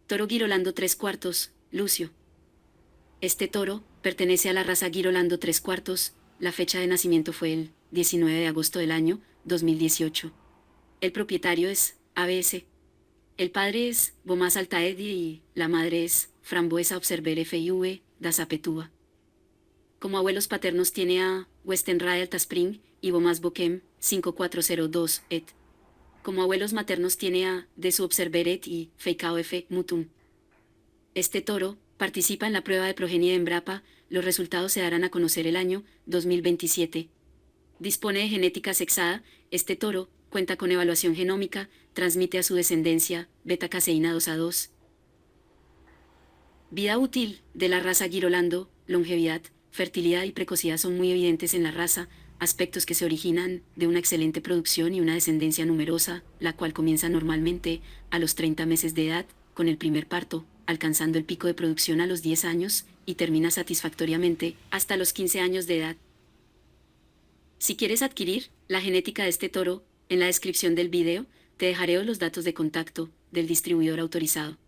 Toro Girolando 3/4, Lucio. Este toro pertenece a la raza Girolando 3/4, la fecha de nacimiento fue el 19 de agosto del año 2018. El propietario es ABS. El padre es Bomas Altaedie y la madre es Frambuesa Observer FIV, Dazapetua. Como abuelos paternos tiene a Westenrae Altaspring y Bomas Boquem 5402 et. Como abuelos maternos tiene a De su Observeret y Feicao F. Mutum. Este toro participa en la prueba de progenie de Embrapa, los resultados se darán a conocer el año 2027. Dispone de genética sexada, este toro cuenta con evaluación genómica, transmite a su descendencia beta-caseína 2A2. Vida útil de la raza Girolando, longevidad, fertilidad y precocidad son muy evidentes en la raza, aspectos que se originan de una excelente producción y una descendencia numerosa, la cual comienza normalmente a los 30 meses de edad, con el primer parto, alcanzando el pico de producción a los 10 años, y termina satisfactoriamente hasta los 15 años de edad. Si quieres adquirir la genética de este toro, en la descripción del video, te dejaré los datos de contacto del distribuidor autorizado.